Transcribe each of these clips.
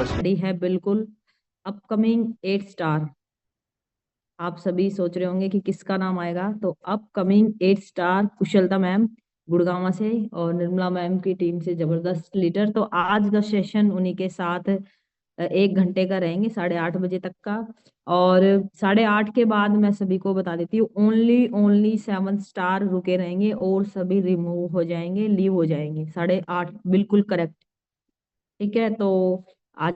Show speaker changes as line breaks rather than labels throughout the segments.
Ready है बिल्कुल। Upcoming 8 star. आप सभी सोच रहे होंगे कि किसका नाम आएगा, तो अपकमिंग 8 स्टार कुशलता मैम गुड़गांव से और निर्मला मैम की टीम से जबरदस्त लीडर। तो आज का सेशन उन्हीं के साथ 1 घंटे का रहेंगे, 8:30 बजे तक का। और 8:30 के बाद मैं सभी को बता देती हूँ, ओनली ओनली 7 स्टार रुके रहेंगे और सभी रिमूव हो जाएंगे, लीव हो जाएंगे 8:30 बिल्कुल करेक्ट। ठीक है, तो आज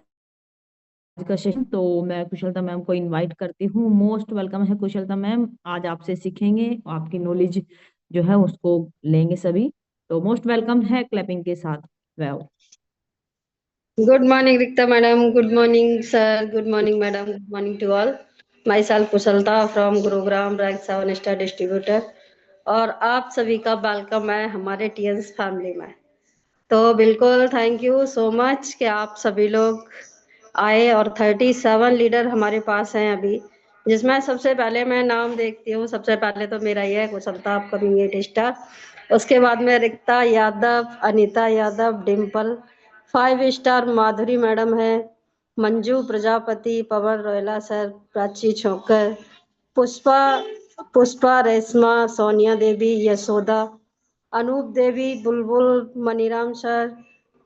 का सेशन तो मैं कुशलता मैम को इनवाइट करती हूँ। मोस्ट वेलकम है कुशलता मैम, आज आपसे सीखेंगे, आपकी नॉलेज जो है उसको लेंगे सभी। तो मोस्ट वेलकम है क्लैपिंग के साथ। Wow.
Good morning, Rikta madam. Good morning, sir. Good morning, madam. Good morning to all. Myself Kushalta from Gurugram, rank 7 star distributor. और आप सभी का वेलकम है हमारे टीएंस फैमिली में। तो बिल्कुल थैंक यू सो मच कि आप सभी लोग आए और 37 लीडर हमारे पास हैं अभी, जिसमें सबसे पहले मैं नाम देखती हूँ। सबसे पहले तो मेरा ये है कुशलता अपकमिंग 8 स्टार। उसके बाद में रिक्ता यादव, अनीता यादव, डिम्पल 5 स्टार, माधुरी मैडम है, मंजू प्रजापति, पवन रोयला सर, प्राची छोकर, पुष्पा पुष्पा रेशमा, सोनिया देवी, यशोदा, अनूप देवी, बुलबुल, मनीराम सर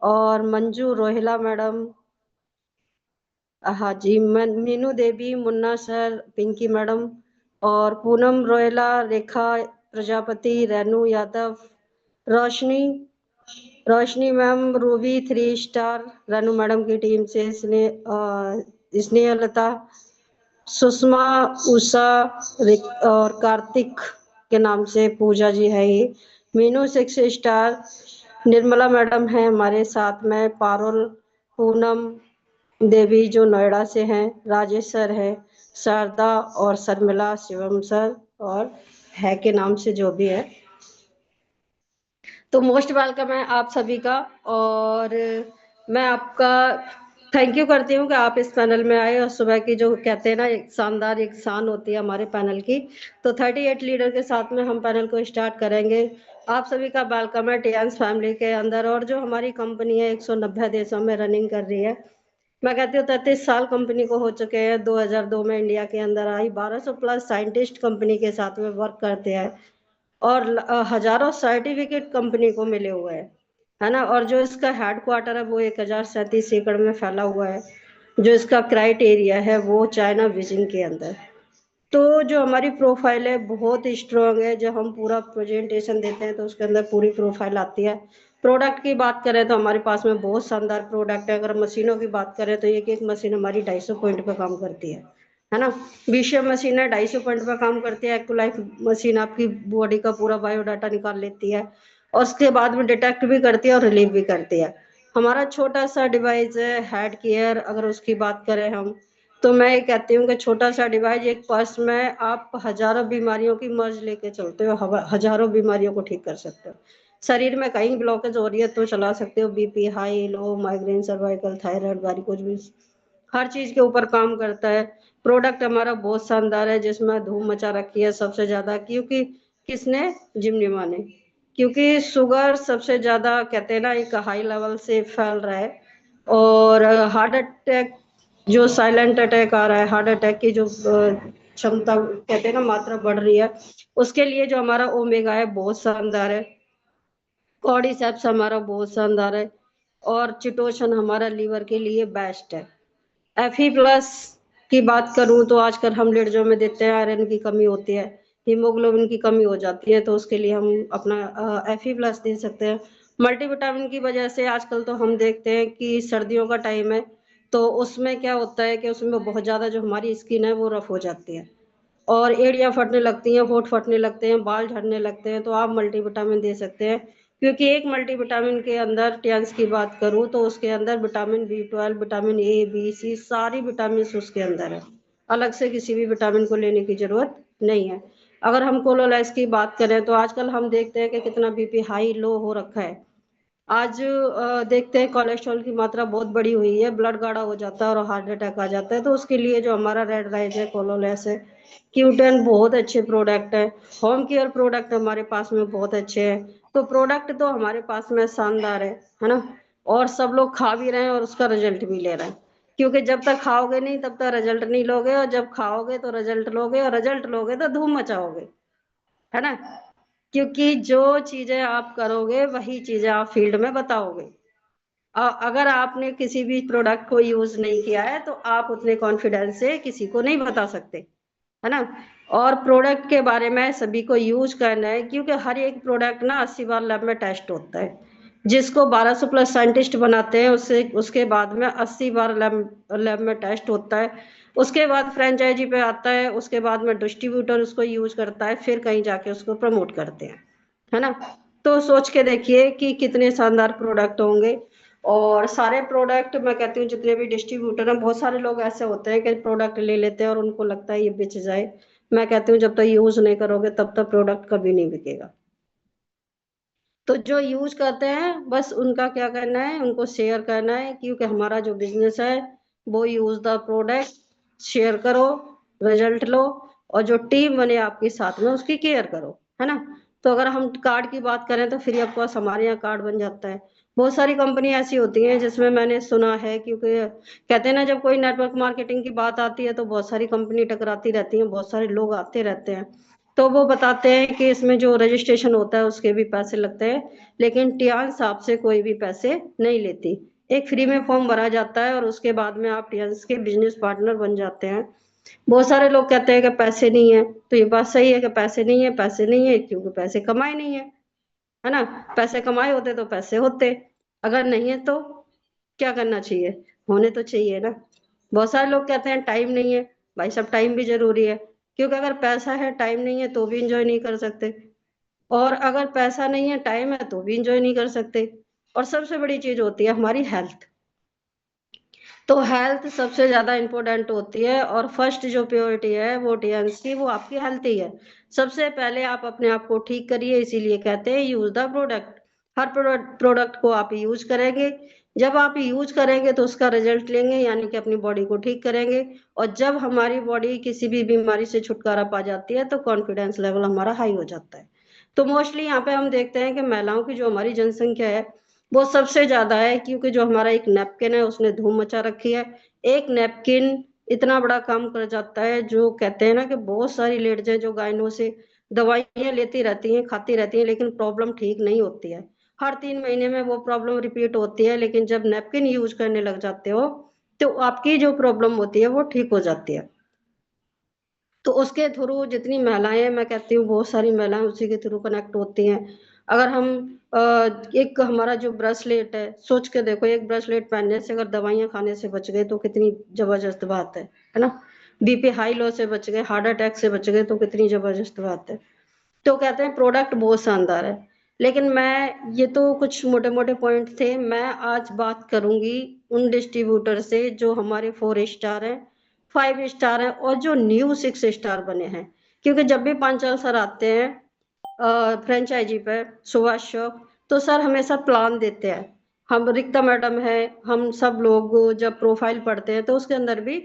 और मंजू रोहिला मैडम। हाँ जी, मीनू देवी, मुन्ना सर, पिंकी मैडम और Poonam Royla, Rekha Prajapati, Renu Yadav, Roshni Roshni ma'am, Ruby 3 star, Renu madam की टीम से, स्नेहलता, सुषमा, उषा, और कार्तिक के नाम से पूजा जी है ये, मीनू 6 स्टार, निर्मला मैडम है हमारे साथ में, पारुल, पूनम देवी जो नोएडा से हैं, राजेश सर है, शारदा और शर्मिला, शिवम सर और है के नाम से जो भी है। तो मोस्ट वेलकम है आप सभी का। और मैं आपका थैंक यू करती हूँ कि आप इस पैनल में आए। और सुबह की जो कहते हैं ना, एक शानदार एक शान होती है हमारे पैनल की। तो 38 लीडर के साथ में हम पैनल को स्टार्ट करेंगे। आप सभी का वेलकम है टियांस फैमिली के अंदर। और जो हमारी कंपनी है 190 देशों में रनिंग कर रही है। मैं कहती हूँ 33 साल कंपनी को हो चुके हैं। 2002 में इंडिया के अंदर आई। 1200 प्लस साइंटिस्ट कंपनी के साथ में वर्क करते हैं और हजारों सर्टिफिकेट कंपनी को मिले हुए हैं, है ना। और जो इसका हेड क्वार्टर है वो 1037 एकड़ में फैला हुआ है। जो इसका क्राइटेरिया है वो चाइना बीजिंग के अंदर। तो जो हमारी प्रोफाइल है बहुत स्ट्रांग है। जब हम पूरा प्रेजेंटेशन देते हैं तो उसके अंदर पूरी प्रोफाइल आती है। प्रोडक्ट की बात करें तो हमारे पास में बहुत शानदार प्रोडक्ट है। अगर मशीनों की बात करें तो एक एक मशीन हमारी 250 पॉइंट पे काम करती है ना। विषय मशीन है 250 पॉइंट पे काम करती है। एक्टुलाइफ मशीन आपकी बॉडी का पूरा बायोडाटा निकाल लेती है और उसके बाद में डिटेक्ट भी करती है और रिलीव भी करती है। हमारा छोटा सा डिवाइस है हेड केयर। अगर उसकी बात करें हम, तो मैं ये कहती हूँ कि छोटा सा डिवाइस, एक पर्स में आप हजारों बीमारियों की मर्ज लेके चलते हो, हजारों बीमारियों को ठीक कर सकते हो। शरीर में कहीं ब्लॉकेज हो रही है तो चला सकते हो। BP high low, migraine, cervical, thyroid, varicose भी, हर चीज के ऊपर काम करता है। प्रोडक्ट हमारा बहुत शानदार है जिसमें धूम मचा रखी है सबसे ज्यादा। क्योंकि किसने? जिमनिमा ने। क्योंकि शुगर सबसे ज्यादा कहते हैं ना एक हाई लेवल से फैल रहा है। और हार्ट अटैक, जो साइलेंट अटैक आ रहा है, हार्ट अटैक की जो क्षमता कहते हैं ना मात्रा बढ़ रही है, उसके लिए जो हमारा ओमेगा है बहुत शानदार है। कॉर्डिसेप्स हमारा बहुत शानदार है। और चिटोशन हमारा लीवर के लिए बेस्ट है। Fe+ की बात करूं तो आजकल हम लेडजों में देते हैं आयरन की कमी होती है, हीमोग्लोबिन की कमी हो जाती है, तो उसके लिए हम अपना Fe+ दे सकते हैं। मल्टीविटामिन की वजह से आजकल तो हम देखते हैं कि सर्दियों का टाइम है तो उसमें क्या होता है कि उसमें बहुत ज़्यादा जो हमारी स्किन है वो रफ हो जाती है और एड़ियाँ फटने लगती हैं, होंठ फटने लगते हैं, बाल झड़ने लगते हैं। तो आप मल्टीविटामिन दे सकते हैं। क्योंकि एक मल्टीविटामिन के अंदर टेंस की बात करूं तो उसके अंदर vitamin B12, vitamin A B C सारी विटामिन उसके अंदर है। अलग से किसी भी विटामिन को लेने की जरूरत नहीं है। अगर हम कोलोलाइस की बात करें तो आजकल हम देखते हैं कि कितना बीपी हाई लो हो रखा है। आज देखते हैं कोलेस्ट्रॉल की मात्रा बहुत बड़ी हुई है, ब्लड गाढ़ा हो जाता है और हार्ट अटैक आ जाता है। तो उसके लिए जो हमारा रेड राइस है, कोलोलेस है, Q10 बहुत अच्छे प्रोडक्ट है। होम केयर प्रोडक्ट हमारे पास में बहुत अच्छे हैं। तो प्रोडक्ट तो हमारे पास में शानदार है ना। और सब लोग खा भी रहे हैं और उसका रिजल्ट भी ले रहे हैं। क्योंकि जब तक खाओगे नहीं तब तक रिजल्ट नहीं लोगे, और जब खाओगे तो रिजल्ट लोगे, और रिजल्ट लोगे तो धूम मचाओगे, है ना। क्योंकि जो चीजें आप करोगे वही चीजें आप फील्ड में बताओगे। अगर आपने किसी भी प्रोडक्ट को यूज नहीं किया है तो आप उतने कॉन्फिडेंस से किसी को नहीं बता सकते, है ना। और प्रोडक्ट के बारे में सभी को यूज करना है, क्योंकि हर एक प्रोडक्ट ना 80 बार लैब में टेस्ट होता है। जिसको 1200 प्लस साइंटिस्ट बनाते हैं उससे उसके बाद में 80 बार लैब में टेस्ट होता है। उसके बाद फ्रेंचाइजी पे आता है, उसके बाद में डिस्ट्रीब्यूटर उसको यूज करता है, फिर कहीं जाके उसको प्रमोट करते हैं, है ना। तो सोच के देखिए कि कितने शानदार प्रोडक्ट होंगे। और सारे प्रोडक्ट मैं कहती हूँ जितने भी डिस्ट्रीब्यूटर हैं, बहुत सारे लोग ऐसे होते हैं कि प्रोडक्ट ले लेते हैं और उनको लगता है ये बेच जाए। मैं कहती हूँ जब तक यूज नहीं करोगे तब तक प्रोडक्ट कभी नहीं बिकेगा। तो जो यूज करते हैं बस उनका क्या करना है, उनको शेयर करना है, क्योंकि हमारा जो बिजनेस है वो यूज द प्रोडक्ट, शेयर करो, रिजल्ट लो, और जो टीम बने आपके साथ में उसकी केयर करो, है ना। तो अगर हम कार्ड की बात करें तो फ्री ऑफ कॉस्ट हमारे यहाँ कार्ड बन जाता है। बहुत सारी कंपनी ऐसी होती हैं जिसमें मैंने सुना है, क्योंकि कहते हैं ना जब कोई नेटवर्क मार्केटिंग की बात आती है तो बहुत सारी कंपनी टकराती रहती हैं, बहुत सारे लोग आते रहते हैं। तो वो बताते हैं कि इसमें जो रजिस्ट्रेशन होता है उसके भी पैसे लगते हैं, लेकिन टियान्स आपसे कोई भी पैसे नहीं लेती। एक फ्री में फॉर्म भरा जाता है और उसके बाद में आप टियान्स के बिजनेस पार्टनर बन जाते हैं। बहुत सारे लोग कहते हैं कि पैसे नहीं है, तो ये बात सही है कि पैसे नहीं है, पैसे नहीं है क्योंकि पैसे कमाए नहीं है, है ना। पैसे कमाए होते तो पैसे होते, अगर नहीं है तो क्या करना चाहिए, होने तो चाहिए ना। बहुत सारे लोग कहते हैं टाइम नहीं है, भाई सब टाइम भी जरूरी है, क्योंकि अगर पैसा है टाइम नहीं है तो भी इंजॉय नहीं कर सकते, और अगर पैसा नहीं है टाइम है तो भी इंजॉय नहीं कर सकते। और सबसे बड़ी चीज होती है हमारी हेल्थ। तो हेल्थ सबसे ज्यादा इंपॉर्टेंट होती है, और फर्स्ट जो प्योरिटी है वो टीएनस की, वो आपकी हेल्थ ही है। सबसे पहले आप अपने आप को ठीक करिए, इसीलिए कहते हैं use the product. Her product को आप यूज करेंगे, जब आप यूज करेंगे तो उसका रिजल्ट लेंगे, यानी कि अपनी बॉडी को ठीक करेंगे। और जब हमारी बॉडी किसी भी बीमारी से छुटकारा पा जाती है तो कॉन्फिडेंस लेवल हमारा हाई हो जाता है। तो मोस्टली यहाँ पे हम देखते हैं कि महिलाओं की जो हमारी जनसंख्या है वो सबसे ज्यादा है, क्योंकि जो हमारा एक नैपकिन है उसने धूम मचा रखी है। एक नैपकिन इतना बड़ा काम कर जाता है, जो कहते हैं ना कि बहुत सारी लेडीज हैं जो गायनों से दवाइयां लेती रहती हैं, खाती रहती हैं, लेकिन प्रॉब्लम ठीक नहीं होती है। हर 3 महीने में वो प्रॉब्लम रिपीट होती है, लेकिन जब नैपकिन यूज करने लग जाते हो तो आपकी जो प्रॉब्लम होती है वो ठीक हो जाती है। तो उसके थ्रू जितनी महिलाएं हैं, मैं कहती हूँ बहुत सारी महिलाएं उसी के थ्रू कनेक्ट होती हैं। अगर हम अ, एक हमारा जो ब्रेसलेट है, सोच के देखो एक ब्रेसलेट पहनने से अगर दवाइयां खाने से बच गए तो कितनी जबरदस्त बात है ना। बीपी हाई लो से बच गए, हार्ट अटैक से बच गए तो कितनी जबरदस्त बात है। तो कहते हैं प्रोडक्ट बहुत शानदार है। लेकिन मैं ये तो कुछ मोटे मोटे पॉइंट थे, मैं आज बात करूंगी उन डिस्ट्रीब्यूटर से जो हमारे 4 स्टार हैं, 5 स्टार हैं, और जो न्यू 6 स्टार बने हैं। क्योंकि जब भी पांचाल सर आते हैं फ्रेंचाइजी पे, सुभाष शॉप, तो सर हमेशा प्लान देते हैं। हम रिक्ता मैडम है, हम सब लोग जब प्रोफाइल पढ़ते हैं तो उसके अंदर भी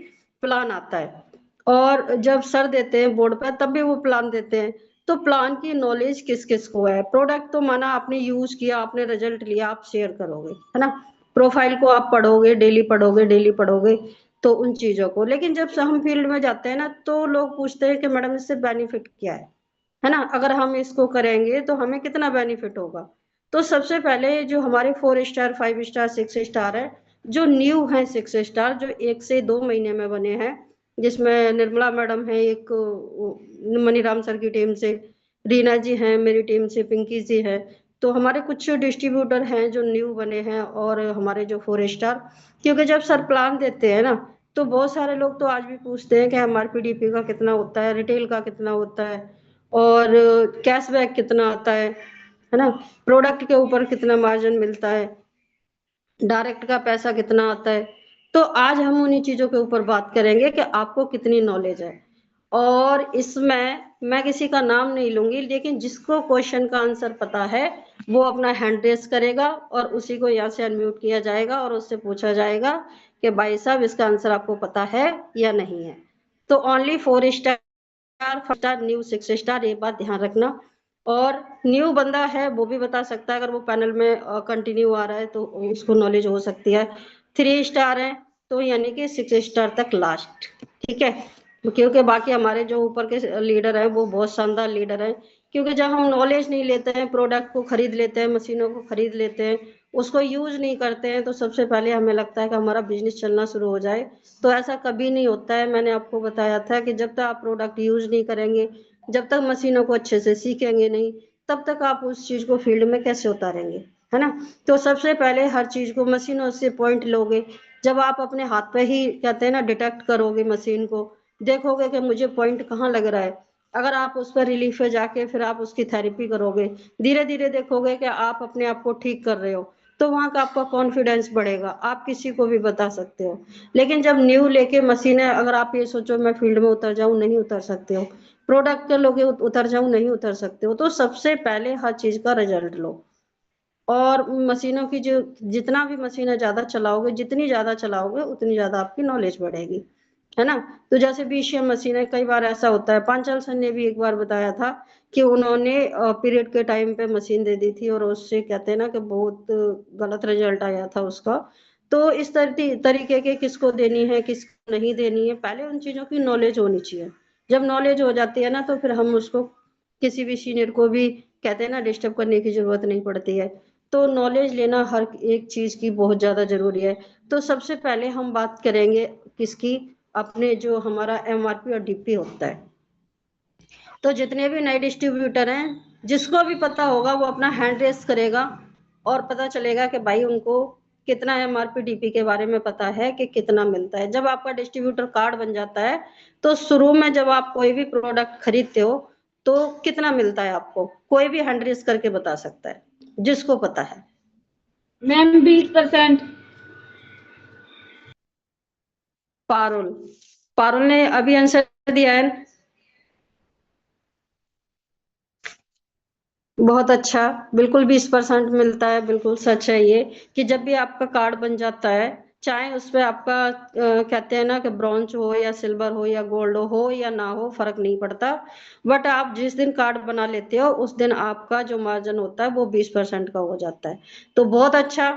प्लान आता है, और जब सर देते हैं बोर्ड पर तब भी वो प्लान देते हैं। तो प्लान की नॉलेज किस किस को है, प्रोडक्ट तो माना आपने यूज किया, आपने रिजल्ट लिया, आप शेयर करोगे, है ना। प्रोफाइल को आप पढ़ोगे, डेली पढ़ोगे, डेली पढ़ोगे, तो उन चीजों को। लेकिन जब से हम फील्ड में जाते हैं ना तो लोग पूछते हैं कि मैडम इससे बेनिफिट क्या है ना। अगर हम इसको करेंगे तो हमें कितना बेनिफिट होगा। तो सबसे पहले जो हमारे 4 स्टार, 5 स्टार, 6 स्टार है, जो न्यू है 6 स्टार, जो 1 से 2 महीने में बने हैं, जिसमें निर्मला मैडम है एक, मनीराम सर की टीम से, रीना जी हैं मेरी टीम से, पिंकी जी है। तो हमारे कुछ डिस्ट्रीब्यूटर हैं जो न्यू बने हैं, और हमारे जो 4 स्टार, क्योंकि जब सर प्लान देते हैं ना तो बहुत सारे लोग तो आज भी पूछते हैं कि MRPDP का कितना होता है, रिटेल का कितना होता है, और कैशबैक कितना आता है ना, प्रोडक्ट के ऊपर कितना मार्जिन मिलता है, डायरेक्ट का पैसा कितना आता है। तो आज हम उन्हीं चीजों के ऊपर बात करेंगे कि आपको कितनी नॉलेज है। और इसमें मैं किसी का नाम नहीं लूंगी, लेकिन जिसको क्वेश्चन का आंसर पता है वो अपना हैंड रेस करेगा, और उसी को यहाँ से अनम्यूट किया जाएगा और उससे पूछा जाएगा कि भाई साहब इसका आंसर आपको पता है या नहीं है। तो only 4 star, 5 star, new 6 star, ये बात ध्यान रखना। और न्यू बंदा है वो भी बता सकता है, अगर वो पैनल में कंटिन्यू आ रहा है तो उसको नॉलेज हो सकती है। 3 स्टार है, तो यानी कि 6 स्टार तक लास्ट, ठीक है। क्योंकि बाकी हमारे जो ऊपर के लीडर हैं वो बहुत शानदार लीडर हैं, क्योंकि जब हम नॉलेज नहीं लेते हैं, प्रोडक्ट को खरीद लेते हैं, मशीनों को खरीद लेते हैं, उसको यूज नहीं करते हैं, तो सबसे पहले हमें लगता है कि हमारा बिजनेस चलना शुरू हो जाए। तो ऐसा कभी नहीं होता है। मैंने आपको बताया था कि जब तक आप प्रोडक्ट यूज नहीं करेंगे, जब तक मशीनों को अच्छे से सीखेंगे नहीं, तब तक आप उस चीज को फील्ड में कैसे उतारेंगे, है ना। तो सबसे पहले हर चीज को मशीनों से पॉइंट लोगे। जब आप अपने हाथ पे ही कहते हैं ना डिटेक्ट करोगे मशीन को, देखोगे कि मुझे पॉइंट कहाँ लग रहा है, अगर आप उस पर रिलीफ पे जाके फिर आप उसकी थेरेपी करोगे, धीरे धीरे देखोगे कि आप अपने आप को ठीक कर रहे हो, तो वहां का आपका कॉन्फिडेंस बढ़ेगा, आप किसी को भी बता सकते हो। लेकिन जब न्यू लेके मशीनें, अगर आप ये सोचो मैं फील्ड में उतर जाऊं, नहीं उतर सकते हो। प्रोडक्ट के लोगे उतर जाऊं, नहीं उतर सकते हो। तो सबसे पहले हर चीज का रिजल्ट लो। और मशीनों की जो, जितना भी मशीनें ज्यादा चलाओगे, जितनी ज्यादा चलाओगे उतनी ज्यादा आपकी नॉलेज बढ़ेगी, है ना। तो जैसे बीसीएम मशीन है, कई बार ऐसा होता है, पांचाल सर ने भी एक बार बताया था कि उन्होंने पीरियड के टाइम पे मशीन दे दी थी और उससे कहते हैं ना कि बहुत गलत रिजल्ट आया था उसका। तो इस तरीके के किसको देनी है, किसको नहीं देनी है, पहले उन चीजों की नॉलेज होनी चाहिए। जब नॉलेज हो जाती है ना, तो फिर हम उसको किसी भी सीनियर को भी कहते हैं ना डिस्टर्ब करने की जरूरत नहीं पड़ती है। तो नॉलेज लेना हर एक चीज की बहुत ज्यादा जरूरी है। तो सबसे पहले हम बात करेंगे किसकी, अपने जो हमारा एमआरपी और डीपी होता है। तो जितने भी नए डिस्ट्रीब्यूटर हैं, जिसको भी पता होगा वो अपना हैंड रेस करेगा और पता चलेगा कि भाई उनको कितना एमआरपी डीपी के बारे में पता है कि कितना मिलता है। जब आपका डिस्ट्रीब्यूटर कार्ड बन जाता है, तो शुरू में जब आप कोई भी प्रोडक्ट खरीदते हो, तो कितना मिलता है आपको कोई भी हैंड रेस करके बता सकता है, जिसको पता है।
मैम 20%।
पारुल, पारुल ने अभी आंसर दिया है। बहुत अच्छा, बिल्कुल 20% मिलता है, बिल्कुल सच है ये। कि जब भी आपका कार्ड बन जाता है, चाहे उस पे आपका कहते हैं ना कि ब्रॉन्ज हो या सिल्वर हो या गोल्ड हो या ना हो, फर्क नहीं पड़ता। बट आप जिस दिन कार्ड बना लेते हो, उस दिन आपका जो मार्जिन होता है वो 20% का हो जाता है। तो बहुत अच्छा।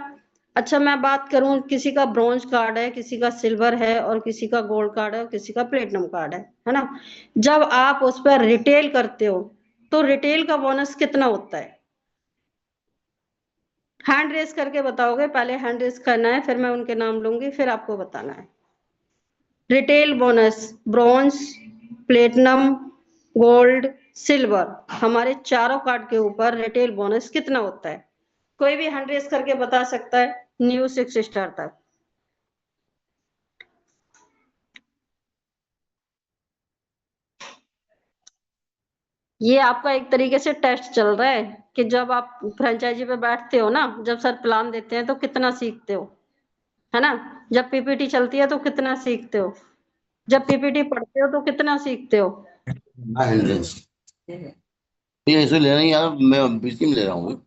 अच्छा, मैं बात करूं, किसी का ब्रॉन्ज कार्ड है, किसी का सिल्वर है, और किसी का गोल्ड कार्ड है, और किसी का प्लेटिनम कार्ड है ना। जब आप उस पर रिटेल करते हो, तो रिटेल का बोनस कितना होता है? हैंड रेस करके बताओगे, पहले हैंड रेस करना है, फिर मैं उनके नाम लूंगी, फिर आपको बताना है। Retail bonus, bronze, platinum, gold, silver, हमारे चारों कार्ड के ऊपर रिटेल बोनस कितना होता है? कोई भी हैंड रेस करके बता सकता है, न्यू 6 स्टार तक। ये आपका एक तरीके से टेस्ट चल रहा है कि जब आप फ्रेंचाइजी पे बैठते हो ना, जब सर प्लान देते हैं तो कितना सीखते हो, है ना। जब पीपीटी चलती है तो कितना सीखते हो, जब पीपीटी पढ़ते हो तो कितना सीखते हो।
हंड्रेड। ये ऐसे ले रहे हैं यार, मैं बीसी में ले रहा हूँ।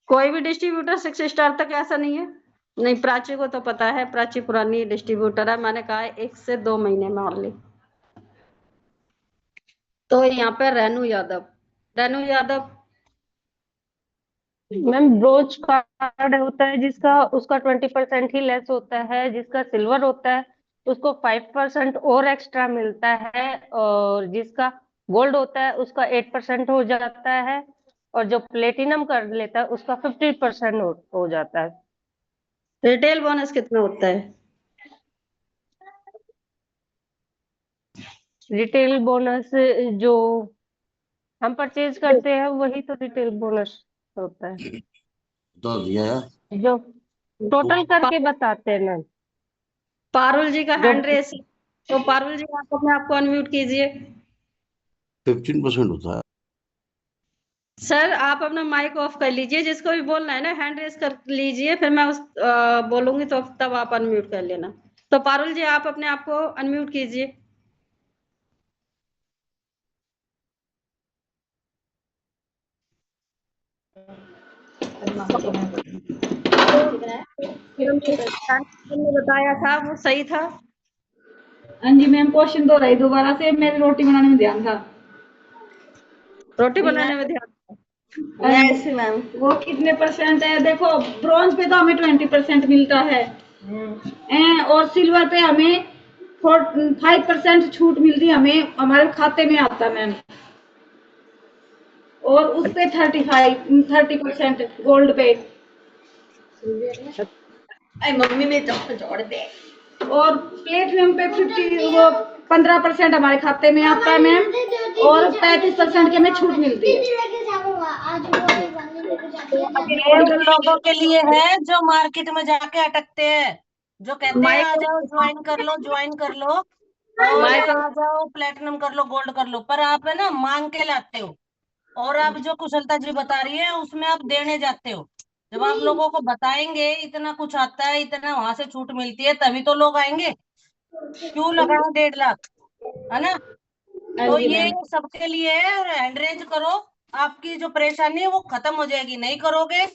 कोई भी डिस्ट्रीब्यूटर 6 स्टार तक ऐसा नहीं है। नहीं, प्राची को तो पता है, प्राची पुरानी डिस्ट्रीब्यूटर है, मैंने कहा है 1 से 2 महीने में ऑनली। तो यहाँ पे Renu Yadav, Renu Yadav,
ma'am broach card होता है जिसका, उसका 20% ही लेस होता है। जिसका सिल्वर होता है उसको 5% और एक्स्ट्रा मिलता है। और जिसका गोल्ड होता है उसका 8% हो जाता है। और जो प्लेटिनम कर लेता है उसका 50% हो जाता है।
रिटेल बोनस कितना होता है?
रिटेल बोनस जो हम परचेज करते हैं वही तो रिटेल बोनस होता है,
तो दिया यार।
जो टोटल करके बताते हैं मैम।
पारुल जी का
जो
हैंड रेस है, तो पारुल जी आप अपने आप को अनम्यूट कीजिए।
15% होता है।
सर आप अपना माइक ऑफ कर लीजिए, जिसको भी बोलना है ना हैंड रेस कर लीजिए, फिर मैं उस बोलूंगी तो तब आप अनम्यूट कर लेना। तो पारुल जी आप अपने आप को अनम्यूट कीजिए। ने बताया था वो सही था।
हाँ जी मैम, क्वेश्चन दोहराई दोबारा से, मेरे रोटी बनाने में ध्यान था।
रोटी बनाने में ध्यान था। Yes ma'am.
वो कितने परसेंट है? देखो, ब्रॉन्ज पे तो हमें 20% मिलता है, और सिल्वर पे हमें 5% छूट मिलती है, हमें हमारे खाते में आता है मैम। और उस पे 30% गोल्ड पे।
मम्मी में जोड़ दे।
और प्लेटिनम पे 15% हमारे खाते में आता है मैम, और 35% की हमें छूट मिलती है।
ये उन लोगों के लिए है जो मार्केट में जाके अटकते हैं, जो कहते हैं आ
माइक
जाओ ज्वाइन कर लो और
माइक
आ जाओ प्लेटिनम कर लो, गोल्ड कर लो, पर आप है ना मांग के लाते हो। और आप जो कुशलता जी बता रही है उसमें आप देने जाते हो। जब आप लोगों को बताएंगे इतना कुछ आता है, इतना वहां से छूट मिलती है, तभी तो लोग आएंगे। क्यों लगाओ 1.5 लाख, है ना?
हाँ
तो
जी
ये
मैम।
सबके लिए है, और हैंड करो, आपकी जो परेशानी है वो खत्म हो जाएगी। नहीं करोगे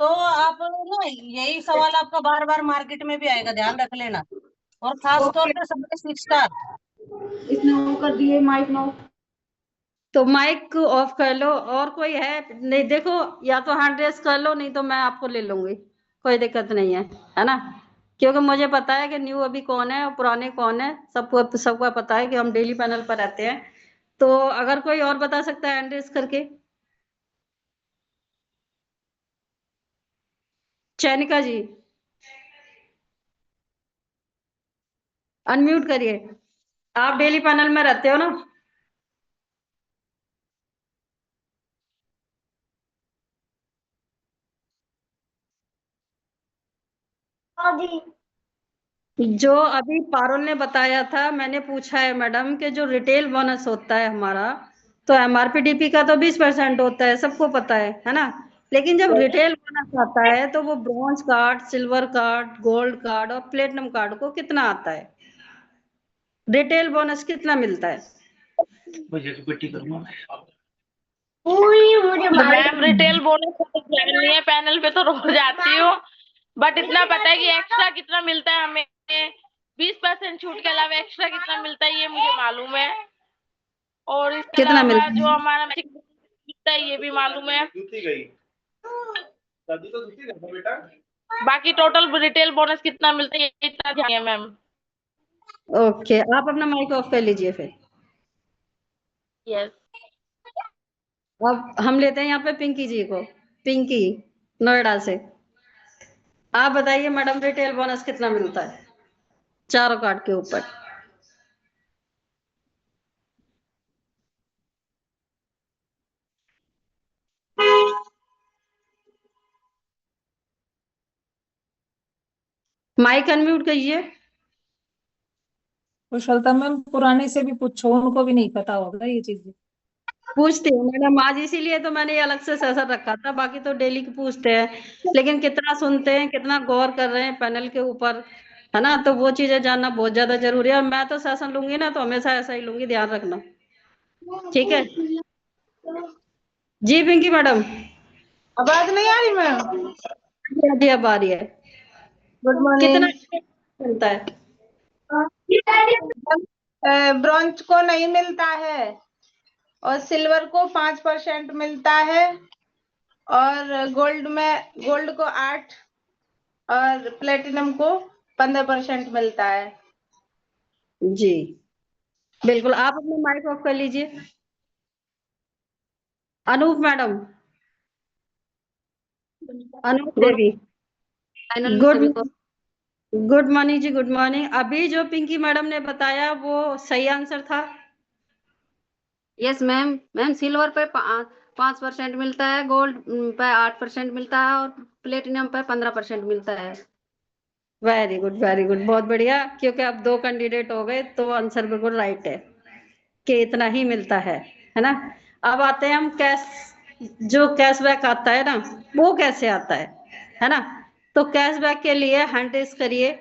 तो आप ना, यही सवाल आपका बार बार मार्केट में भी आएगा, ध्यान रख लेना। और खास तौर
ओके,
पे सबके 6 स्टार।
इसने वो कर दिए माइक नो।
तो माइक ऑफ कर लो। और कोई है? नहीं, देखो, या तो हैंड रेस कर लो, नहीं तो मैं आपको ले लूंगी, कोई दिक्कत नहीं है ना? क्योंकि मुझे पता है कि न्यू अभी कौन है और पुराने कौन है, सबको सबका पता है कि हम डेली पैनल पर रहते हैं। तो अगर कोई और बता सकता है हैंड रेस करके। चैनिका जी, अनम्यूट करिए। आप डेली पैनल में रहते हो ना? जो अभी पारुल ने बताया था, मैंने पूछा है मैडम कि जो रिटेल बोनस होता है हमारा, तो एमआरपीडीपी का तो 20% होता है, सबको पता है ना? लेकिन जब रिटेल बोनस आता है तो वो bronze card, silver card, gold card और प्लेटिनम कार्ड को कितना आता है? रिटेल बोनस कितना मिलता है?
मैम रिटेल बोनस का तो ध्यान नहीं है, पैनल पे तो रोज आती हूँ, बट इतना पता है कि एक्स्ट्रा कितना मिलता है हमें। 20% छूट के अलावा एक्स्ट्रा कितना मिलता है ये मुझे मालूम है। और इसके
कितना
अलावा
मिलता
जो
है?
हमारा मैजिक मिलता है ये भी मालूम है। बाकी टोटल रिटेल बोनस कितना मिलता है ये इतना ध्यान है मैम।
ओके, आप अपना माइक ऑफ कर लीजिए फिर।
यस।
अब हम लेते हैं यहाँ पे पिंकी जी को। पिंकी, नोएडा से। आप बताइए मैडम, रिटेल बोनस कितना मिलता है चारों कार्ड के ऊपर? माइक अनम्यूट करिए।
कुशलता मैम पुराने से भी पूछो, उनको भी नहीं पता होगा ये चीज।
पूछते हैं मैडम आज, इसीलिए तो मैंने ये अलग से सेशन रखा था, बाकी तो डेली की पूछते हैं। लेकिन कितना सुनते हैं, कितना गौर कर रहे हैं पैनल के ऊपर, है ना? तो वो चीजें जानना बहुत ज्यादा जरूरी है। और मैं तो सेशन लूंगी ना तो हमेशा ऐसा ही लूंगी, ध्यान रखना। ठीक है जी पिंकी मैडम?
आवाज नहीं आ रही मैम?
जी अब आ रही है।
गुड
कितना
मॉर्निंग।
मिलता है?
ब्रॉन्ज को नहीं मिलता है, और सिल्वर को 5% मिलता है, और गोल्ड को 8, और प्लेटिनम को 15% मिलता है।
जी बिल्कुल, आप अपना माइक ऑफ कर लीजिए। अनूप मैडम, अनूप देवी, गुड गुड मॉर्निंग जी, गुड मॉर्निंग। अभी जो पिंकी मैडम ने बताया वो सही आंसर था?
Yes ma'am. मैम सिल्वर पे 5% मिलता है, गोल्ड पे 8% मिलता है, और प्लेटिनम पे 15% मिलता है।
वेरी गुड, वेरी गुड, बहुत बढ़िया। क्योंकि अब 2 कैंडिडेट हो गए तो आंसर बिल्कुल राइट है कि इतना ही मिलता है ना? अब आते हैं हम जो कैशबैक आता है ना, वो कैसे आता है ना? तो कैशबैक के लिए हैंड रेस करिए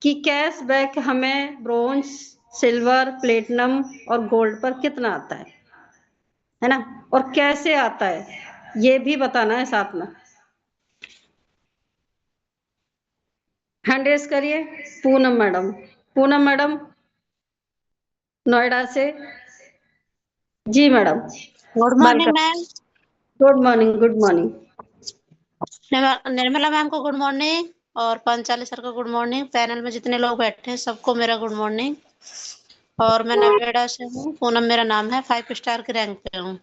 कि कैशबैक हमें ब्रोंज, सिल्वर, प्लेटिनम और गोल्ड पर कितना आता है ना? और कैसे आता है ये भी बताना है साथ में। हैंड रेस करिए। पूनम मैडम, पूनम मैडम नोएडा से। जी madam,
good morning
welcome.
Ma'am.
Good morning, good morning.
Nirmala ma'am को गुड मॉर्निंग और पांचाली सर को गुड मॉर्निंग। पैनल में जितने लोग बैठे हैं सबको मेरा गुड मॉर्निंग। और मैं नोएडा से हूँ, पूनम मेरा नाम है, 5 स्टार के रैंक पे हूँ।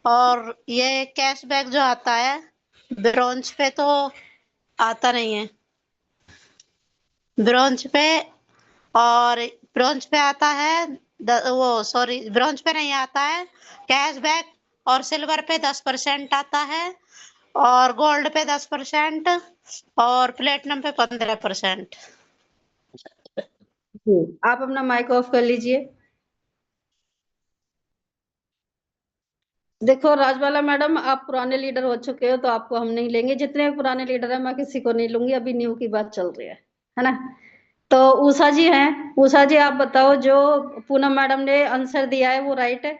और ये कैशबैक जो आता है ब्रॉन्ज पे तो आता नहीं है, ब्रॉन्ज पे और ब्रॉन्ज पे आता है ब्रॉन्ज पे नहीं आता है कैशबैक। और सिल्वर पे 10% आता है और गोल्ड पे 10% और प्लेटिनम पे 15%।
आप अपना माइक ऑफ कर लीजिए। देखो राजबाला मैडम, आप पुराने लीडर हो चुके हो तो आपको हम नहीं लेंगे। जितने पुराने लीडर है मैं किसी को नहीं लूंगी, अभी न्यू की बात चल रही है ना। तो उषा जी हैं, उषा जी आप बताओ, जो पूनम मैडम ने आंसर दिया है वो राइट है?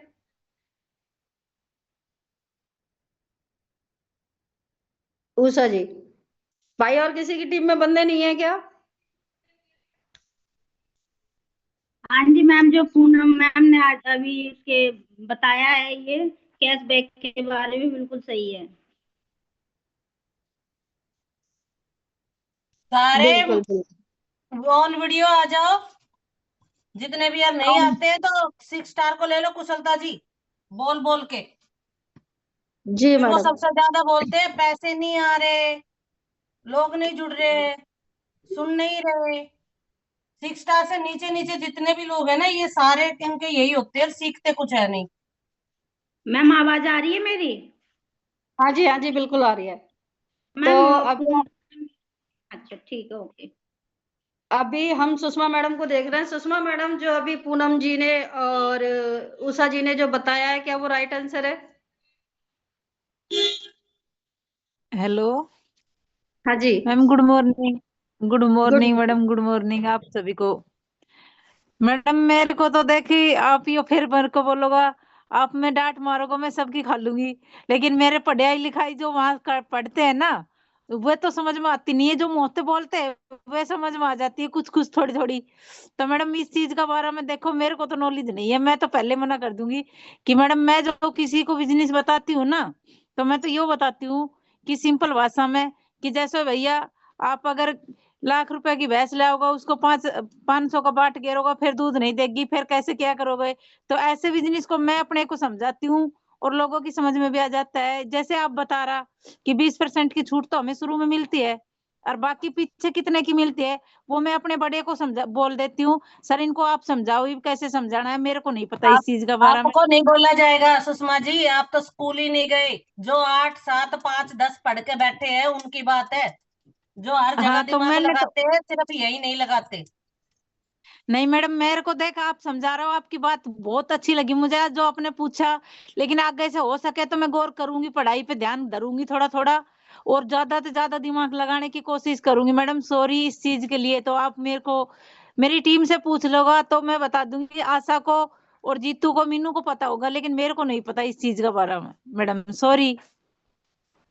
उषा जी भाई, और किसी की टीम में बंदे नहीं है क्या?
हाँ जी मैम, जो पूनम मैम ने आज अभी इसके बताया है ये कैशबैक के बारे में, बिल्कुल सही है।
सारे
बिल्कुल बिल्कुल।
ऑन वीडियो आ जाओ, जितने भी यार नहीं आते हैं तो 6 स्टार को ले लो कुशलता जी, बोल बोल के।
जी
फिर वो
मैडम।
सबसे ज्यादा बोलते हैं पैसे नहीं आ रहे, लोग नहीं जुड़ रहे, सुन नहीं रहे। 6 स्टार से नीचे नीचे जितने भी लोग हैं ना, ये सारे इनके यही होते हैं, सीखते कुछ है नहीं।
मैम आवाज आ रही है मेरी?
हाँ जी, हाँ जी, बिल्कुल आ रही है। तो
मैम अच्छा ठीक है, ओके।
अभी हम सुषमा मैडम को देख रहे हैं। सुषमा मैडम, जो अभी पूनम जी ने और उषा जी ने जो बताया है, क्या वो राइट आंसर है?
हेलो
हाँ जी।
Ma'am, good morning. Good
good.
Morning madam, good morning आप सभी को। मैडम मेरे को तो देखी आप यो फिर मेरे को बोलोगा, आप में डांट मारोगे मैं सबकी खा लूंगी। लेकिन मेरे पढ़ाई लिखाई जो वहां पढ़ते हैं ना, वे तो समझ में आती नहीं है, जो मुंह से बोलते हैं वे समझ में आ जाती है कुछ कुछ थोड़ी थोड़ी। तो मैडम इस चीज का बारे में देखो, मेरे को तो नॉलेज नहीं है। मैं तो पहले मना कर दूंगी कि मैडम मैं जो किसी को बिजनेस बताती हूँ ना, तो मैं तो यो बताती हूँ कि सिंपल भाषा में, कि जैसे भैया आप अगर लाख रुपए की भैंस लाओगे, उसको 500 का बाट गिरोगा, फिर दूध नहीं देगी, फिर कैसे क्या करोगे। तो ऐसे बिजनेस को मैं अपने को समझाती हूँ और लोगों की समझ में भी आ जाता है। जैसे आप बता रहा कि 20% की छूट तो हमें शुरू में मिलती है, और बाकी पीछे कितने की मिलती है वो मैं अपने बड़े को समझा बोल देती हूँ, सर इनको आप समझाओ, ये कैसे समझाना है, मेरे को नहीं पता इस
आप
चीज का बारे में।
आपको नहीं बोला जाएगा सुषमा जी, आप तो स्कूल ही नहीं गए। जो 8, 7, 5, 10 पढ़ के बैठे हैं उनकी बात है। जो हर जगह
हाँ तो
दिमाग
मैंने तो
लगाते हैं, सिर्फ यही नहीं लगाते।
नहीं मैडम, मेरे को देखा आप समझा रहे हो, आपकी बात बहुत अच्छी लगी मुझे आज जो आपने पूछा। लेकिन आगे से हो सके तो मैं गौर करूंगी, पढ़ाई पे ध्यान धरूंगी थोड़ा थोड़ा, और ज्यादा से ज्यादा दिमाग लगाने की कोशिश करूंगी। मैडम सॉरी इस चीज के लिए, तो आप मेरे को मेरी टीम से पूछ लोगा तो मैं बता दूंगी। आशा को और जीतू को, मीनू को पता होगा, लेकिन मेरे को नहीं पता इस चीज का बारे में। Madam sorry.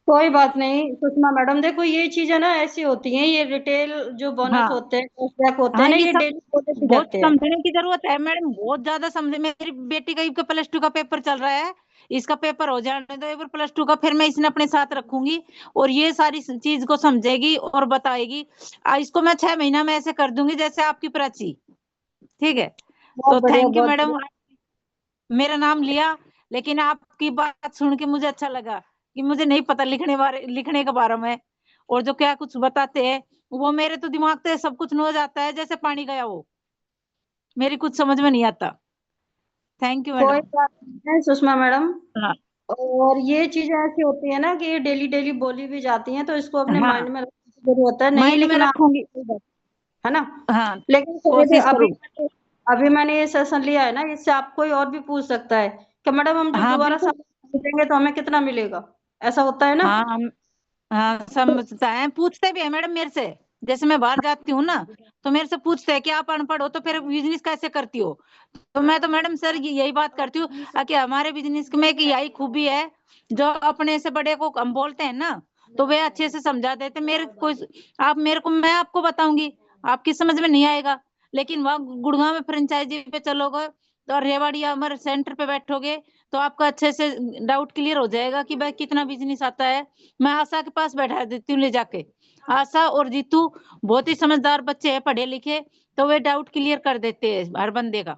कोई बात नहीं सुषमा मैडम, देखो ये चीजें ना ऐसी होती हैं, ये रिटेल जो बोनस
हाँ
होते हैं, कैशबैक होते
हाँ,
हैं ना,
ये
ये
सब
डेली बोनस ही
बहुत
देते हैं।
समझने की जरूरत है मैडम, बहुत ज्यादा समझे। मेरी बेटी का +2 का पेपर चल रहा है, इसका पेपर हो जाने दो एक बार +2 का, फिर मैं इसने अपने साथ रखूंगी और ये सारी चीज को समझेगी और बताएगी। इसको मैं 6 महीना में ऐसे कर दूंगी जैसे आपकी प्राची। ठीक है,
बहुत
तो
बढ़िया,
थैंक यू
बहुत
मैडम,
बढ़िया।
मेरा नाम लिया। लेकिन आपकी बात सुन के मुझे अच्छा लगा कि मुझे नहीं पता लिखने के बारे में, और जो क्या कुछ बताते हैं वो मेरे तो दिमाग से सब कुछ हो जाता है जैसे पानी गया, वो मेरी कुछ समझ में नहीं आता। थैंक यू
कोई
मैडम।
बात नहीं है सुषमा मैडम।
हाँ
और ये चीजें ऐसी होती है ना कि ये डेली डेली बोली भी जाती हैं, तो इसको अपने
हाँ,
माइंड में रखने की जरूरत है। नहीं
माइंड में
लेकिन आप,
रखूंगी।
है ना।
हाँ,
लेकिन फिर
कोशिश करूँ।
अभी मैंने ये सेशन लिया है ना, इससे आप कोई और भी पूछ सकता है कि मैडम हम जब
हाँ
दोबारा
बिल्कुल।
सामान देंगे तो हमें कितना मिलेगा, ऐसा होता है ना।
हाँ हाँ, समझता है, पूछते भी है मैडम मेरे से। जैसे मैं बाहर जाती हूँ ना, तो मेरे से पूछते हैं कि आप अनपढ़ हो तो फिर बिजनेस कैसे करती हो। तो मैं तो मैडम सर यही बात करती हूँ कि हमारे बिजनेस में एक यही खूबी है, जो अपने से बड़े को हम बोलते हैं ना, तो वे अच्छे से समझा देते। मेरे कोई आप मेरे को मैं आपको बताऊंगी, आपकी समझ में नहीं आएगा। लेकिन वहाँ गुड़गांव में फ्रेंचाइजी पे चलोगे तो रेवाड़ी या हमारे सेंटर पे बैठोगे तो आपका अच्छे से डाउट क्लियर हो जाएगा कि भाई कितना बिजनेस आता है। मैं आशा के पास बैठा देती हूँ ले जाके। आशा और जीतू बहुत ही समझदार बच्चे हैं, पढ़े लिखे, तो वे डाउट क्लियर कर देते हैं हर बंदे का।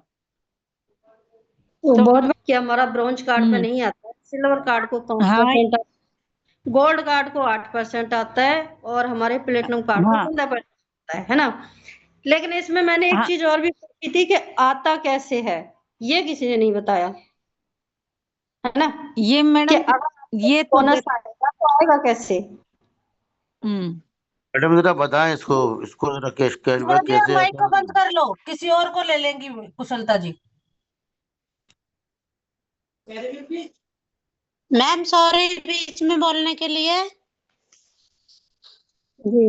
तो
तो
बहुत कि हमारा ब्रॉन्ज कार्ड पे नहीं आता है, सिल्वर कार्ड को 5%, गोल्ड कार्ड को 8% आता है और हमारे प्लेटिनम कार्ड को 15% आता है ना। लेकिन इसमें मैंने एक चीज और भी पूछी थी कि आता कैसे है, ये किसी ने नहीं बताया, है ना।
ये
कि
मैडम
अगर
ये तो
बोनस आएगा तो आएगा कैसे।
मैडम जरा बताएं इसको जरा कैशबैक कैसे
माइक
आता
को
है?
बंद कर लो, किसी और को ले लेंगी कुशलता जी।
मैम सॉरी बीच में बोलने के लिए।
जी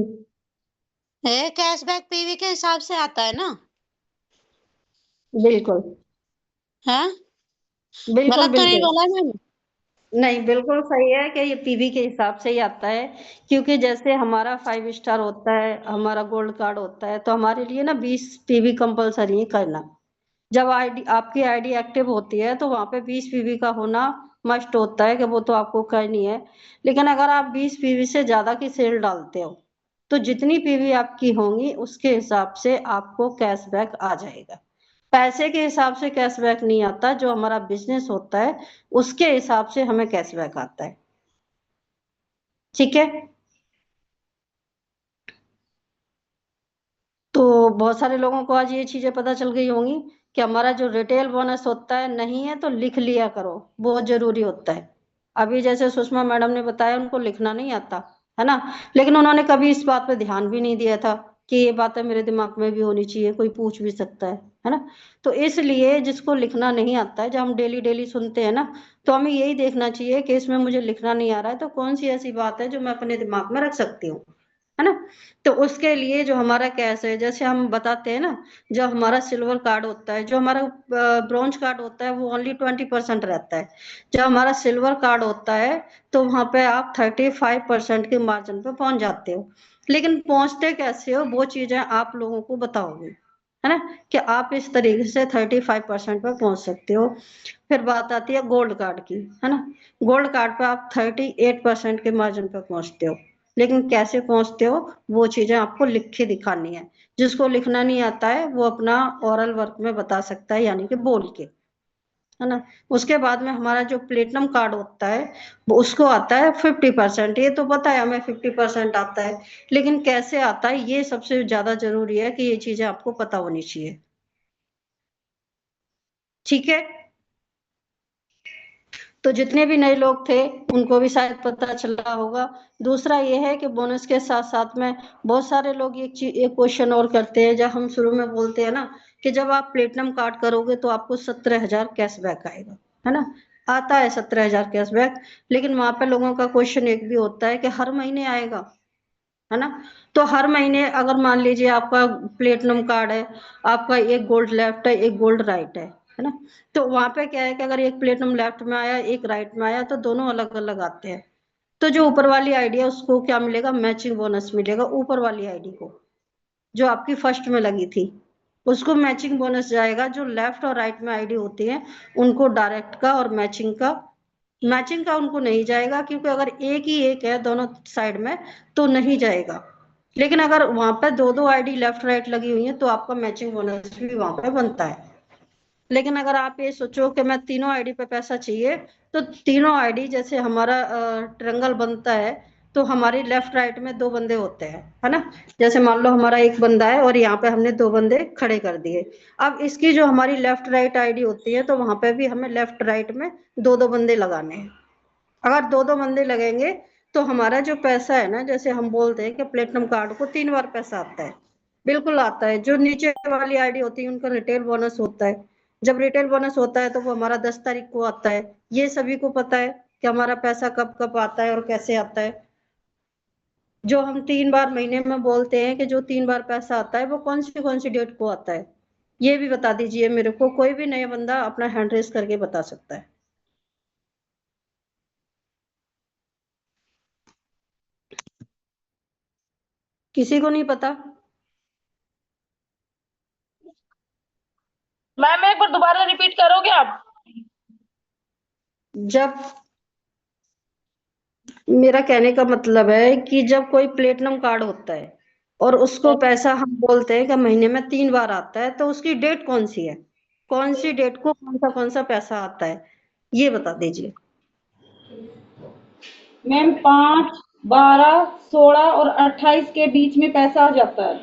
कैशबैक पीवी के हिसाब से आता है ना?
बिल्कुल
है,
बिल्कुल
गलत तो नहीं
बिल्कुल
बोला मैंने?
नहीं, बिल्कुल सही है कि ये पीवी के हिसाब से ही आता है। क्योंकि जैसे हमारा 5 स्टार होता है, हमारा गोल्ड कार्ड होता है, तो हमारे लिए ना 20 पीवी कंपलसरी है करना। जब आईडी आपकी आईडी एक्टिव होती है तो वहां पे 20 पीवी का होना मस्ट होता है, कि वो तो आपको करनी है। लेकिन अगर आप 20 पीवी से ज्यादा की सेल डालते हो तो जितनी पीवी आपकी होंगी उसके हिसाब से आपको कैशबैक आ जाएगा। पैसे के हिसाब से कैशबैक नहीं आता, जो हमारा बिजनेस होता है उसके हिसाब से हमें कैशबैक आता है। ठीक है, तो बहुत सारे लोगों को आज ये चीजें पता चल गई होंगी कि हमारा जो रिटेल बोनस होता है नहीं है तो लिख लिया करो, बहुत जरूरी होता है। अभी जैसे सुषमा मैडम ने बताया उनको लिखना नहीं आता है ना, लेकिन उन्होंने कभी इस बात पे ध्यान भी नहीं दिया था कि ये बातें मेरे दिमाग में भी होनी चाहिए, कोई पूछ भी सकता है ना। तो इसलिए जिसको लिखना नहीं आता है, जब हम डेली डेली सुनते हैं ना, तो हमें यही देखना चाहिए कि इसमें मुझे लिखना नहीं आ रहा है तो कौन सी ऐसी बात है जो मैं अपने दिमाग में रख सकती हूँ, है ना। तो उसके लिए जो हमारा कैश है, जैसे हम बताते हैं ना, जो हमारा सिल्वर कार्ड होता है, जो हमारा ब्रॉन्ज कार्ड होता है वो ओनली 20% रहता है। जब हमारा सिल्वर कार्ड होता है तो वहां पे आप 35% के मार्जिन पे पहुंच जाते हो। लेकिन पहुंचते कैसे हो वो चीजें आप लोगों को बताओगे, है ना, कि आप इस तरीके से 35% पे पहुंच सकते हो। फिर बात आती है गोल्ड कार्ड की, है ना। गोल्ड कार्ड पे आप 38% के मार्जिन पे पहुंचते हो। लेकिन कैसे पहुंचते हो वो चीजें आपको लिख के दिखानी है। जिसको लिखना नहीं आता है वो अपना ओरल वर्क में बता सकता है, यानी कि बोल के, है ना। उसके बाद में हमारा जो प्लेटिनम कार्ड होता है वो उसको आता है 50%। ये तो पता है हमें 50% आता है, लेकिन कैसे आता है ये सबसे ज्यादा जरूरी है कि ये चीजें आपको पता होनी चाहिए। ठीक है, तो जितने भी नए लोग थे उनको भी शायद पता चला होगा। दूसरा ये है कि बोनस के साथ साथ में बहुत सारे लोग एक क्वेश्चन और करते हैं, जब हम शुरू में बोलते हैं ना कि जब आप प्लेटिनम कार्ड करोगे तो आपको 17,000 कैशबैक आएगा, है ना। आता है 17,000 कैशबैक, लेकिन वहां पे लोगों का क्वेश्चन एक भी होता है कि हर महीने आएगा, है ना। तो हर महीने अगर मान लीजिए आपका प्लेटिनम कार्ड है, आपका एक गोल्ड लेफ्ट है एक गोल्ड राइट है ना। तो वहां पे क्या है कि अगर एक प्लेटिनम लेफ्ट में आया एक राइट में आया तो दोनों अलग अलग आते हैं। तो जो ऊपर वाली आईडी है उसको क्या मिलेगा, मैचिंग बोनस मिलेगा ऊपर वाली आईडी को, जो आपकी फर्स्ट में लगी थी उसको मैचिंग बोनस जाएगा। जो लेफ्ट और राइट में आईडी होती है उनको डायरेक्ट का और मैचिंग का उनको नहीं जाएगा, क्योंकि अगर एक ही एक है दोनों साइड में तो नहीं जाएगा। लेकिन अगर वहां पर दो दो आईडी लेफ्ट राइट लगी हुई है तो आपका मैचिंग बोनस भी वहां पे बनता है। लेकिन अगर आप ये सोचो कि मैं तीनों आईडी पे पैसा चाहिए, तो तीनों आईडी जैसे हमारा ट्रायंगल बनता है तो हमारी लेफ्ट राइट में दो बंदे होते हैं, है ना। जैसे मान लो हमारा एक बंदा है और यहाँ पे हमने दो बंदे खड़े कर दिए। अब इसकी जो हमारी लेफ्ट राइट आईडी होती है तो वहां पे भी हमें लेफ्ट राइट में दो दो बंदे लगाने हैं। अगर दो दो बंदे लगेंगे तो हमारा जो पैसा है ना, जैसे हम बोलते हैं कि प्लेटिनम कार्ड को 3 बार पैसा आता है, बिल्कुल आता है। जो नीचे वाली आईडी होती है उनका रिटेल बोनस होता है। जब रिटेल बोनस होता है तो वो हमारा 10 तारीख को आता है। ये सभी को पता है कि हमारा पैसा कब कब आता है और कैसे आता है। जो हम 3 बार महीने में बोलते हैं कि जो 3 बार पैसा आता है वो कौन सी डेट को आता है, ये भी बता दीजिए मेरे को। कोई भी नया बंदा अपना हैंड रेस करके बता सकता है। किसी को नहीं पता?
मैम एक बार दोबारा रिपीट करोगे आप?
जब मेरा कहने का मतलब है कि जब कोई प्लेटिनम कार्ड होता है और उसको पैसा हम बोलते हैं कि महीने में 3 बार आता है, तो उसकी डेट कौन सी है? कौन सी डेट को कौन सा पैसा आता है, ये बता दीजिए।
मैम 5, 12, 16 और 28 के बीच में पैसा आ जाता है,